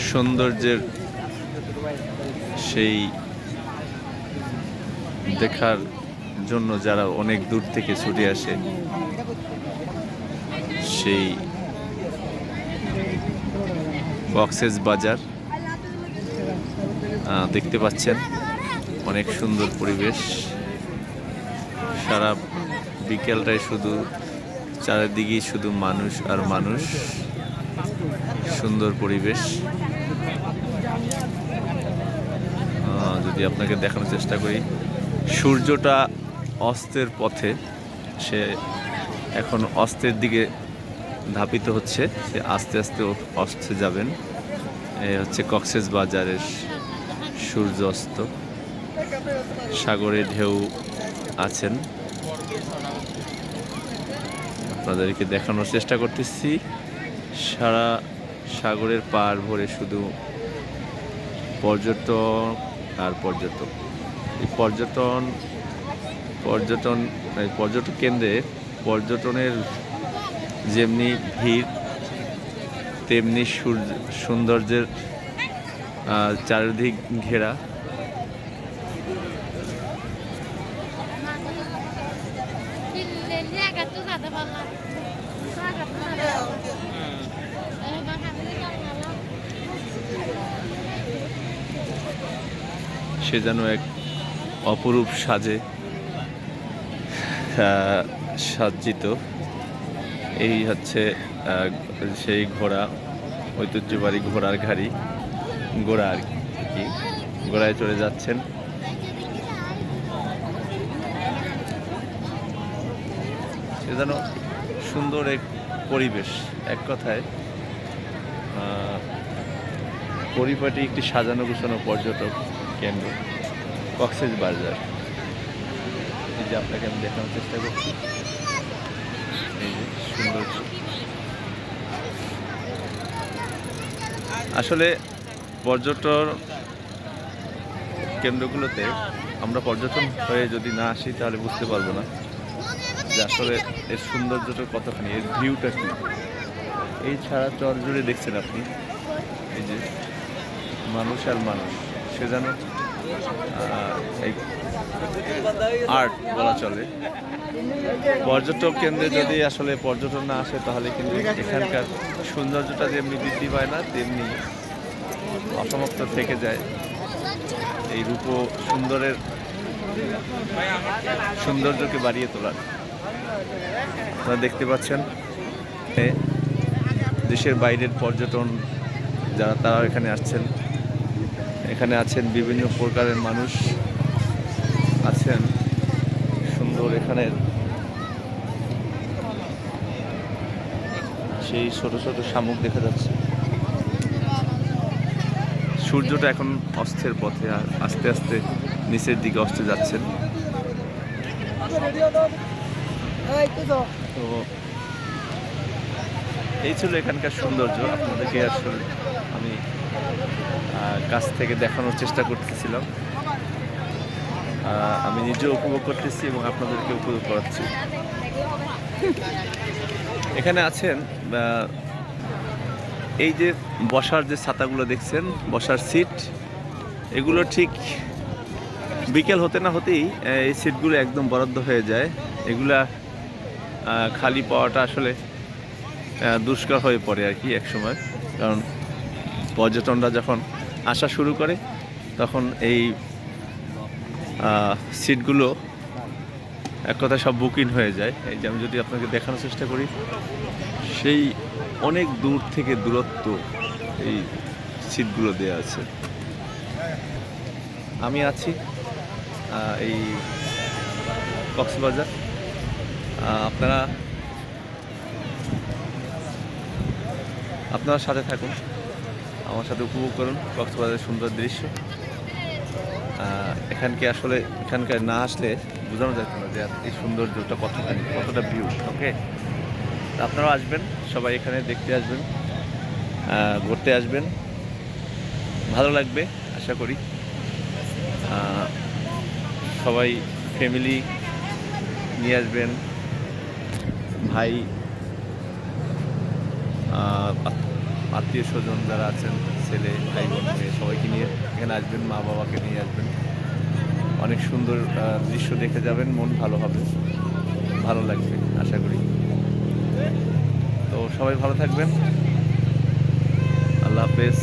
সৌন্দর্যের সেই দেখার জন্য যারা অনেক দূর থেকে ছুটে আসে, সেই কক্সেস বাজার দেখতে পাচ্ছেন। অনেক সুন্দর পরিবেশ, সারা বিকেলটায় শুধু চারিদিকেই শুধু মানুষ আর মানুষ, সুন্দর পরিবেশ। যদি আপনাকে দেখানোর চেষ্টা করি, সূর্যটা অস্তের পথে, সে এখন অস্তের দিকে ধাবিত হচ্ছে, সে আস্তে আস্তে অস্তে যাবেন। এই হচ্ছে কক্সেস বাজারের সূর্য অস্ত, সাগরে ঢেউ আছেন, আপনাদেরকে দেখানোর চেষ্টা করতেছি। সারা সাগরের পার ভরে শুধু পর্যটন আর পর্যটক। এই পর্যটন কেন্দ্রে পর্যটনের যেমনি ভিড়, তেমনি সৌন্দর্যের চারিদিক ঘেরা। সে যেন এক অপরূপ সাজে সজ্জিত। এই হচ্ছে সেই ঘোড়া, ঐতিহ্যবাহী ঘোড়ার গাড়ি, ঘোড়া আর কি, ঘোড়ায় চড়ে যাচ্ছেন। সে যেন সুন্দর এক পরিবেশ, এক কথায় পরিপাটি একটি সাজানো গোছানো পর্যটক কেন্দ্র কক্সেস বাজার। এই যে আপনাকে আমি দেখানোর চেষ্টা করছি, এই যে সৌন্দর্য। আসলে পর্যটন কেন্দ্রগুলোতে আমরা পর্যটন হয়ে যদি না আসি তাহলে বুঝতে পারবো না যে আসলে এর সৌন্দর্যটা কতখানি, এর ভিউটা কি। এই ছাড়া চর জুড়ে দেখছেন আপনি, এই যে মানুষ আর মানুষ, সে যেন এই আর্ট বলা চলে। পর্যটক কেন্দ্রে যদি আসলে পর্যটন না আসে তাহলে কিন্তু এখানকার সৌন্দর্যটা যেমনি বৃদ্ধি পায় না, তেমনি অসমাপ্ত থেকে যায়। এই রূপ সুন্দরের সৌন্দর্যকে বাড়িয়ে তোলার আপনারা দেখতে পাচ্ছেন। দেশের বাইরের পর্যটন যারা, তারা এখানে আসছেন। এখানে আছেন বিভিন্ন প্রকারের মানুষ আছেন, সুন্দর এখানে সেই ছোট ছোট শামুক দেখা যাচ্ছে। সূর্যটা এখন অস্তের পথে, আর আস্তে আস্তে নিচের দিকে অস্তে যাচ্ছেন। তো এই ছিল এখানকার সৌন্দর্য, আপনাদেরকে আসলে আমি কাছ থেকে দেখানোর চেষ্টা করতেছিলাম। আমি নিজেও উপভোগ করতেছি এবং আপনাদেরকে উপভোগ করাচ্ছি। এখানে আছেন এই যে বসার যে ছাতাগুলো দেখছেন, বসার সিট, এগুলো ঠিক বিকেল হতে না হতেই এই সিটগুলো একদম বরাদ্দ হয়ে যায়। এগুলা খালি পাওয়াটা আসলে দুষ্কর হয়ে পড়ে আর কি এক সময়, কারণ পর্যটনরা যখন আসা শুরু করে তখন এই সিটগুলো এক কথায় সব বুকিং হয়ে যায়। এই যে আমি যদি আপনাকে দেখানোর চেষ্টা করি, সেই অনেক দূর থেকে দূরত্ব এই সিটগুলো দেওয়া আছে। আমি আছি এই কক্সবাজার। আপনারা সাথে থাকুন, আমার সাথে উপভোগ করুন কক্সবাজারের সুন্দর দৃশ্য। এখানকার না আসলে বোঝানো যেত না যে এই সৌন্দর্যটা কতখানি, কতটা ভিউ। ওকে, আপনারাও আসবেন, সবাই এখানে দেখতে আসবেন, ঘুরতে আসবেন, ভালো লাগবে আশা করি। সবাই ফ্যামিলি নিয়ে আসবেন, ভাই আত্মীয় স্বজন যারা আছেন, ছেলে ভাই বোন মেয়ে সবাইকে নিয়ে এখানে আসবেন, মা বাবাকে নিয়ে আসবেন। অনেক সুন্দর দৃশ্য দেখে যাবেন, মন ভালো হবে, ভালো লাগবে আশা করি। তো সবাই ভালো থাকবেন, আল্লাহ হাফেজ।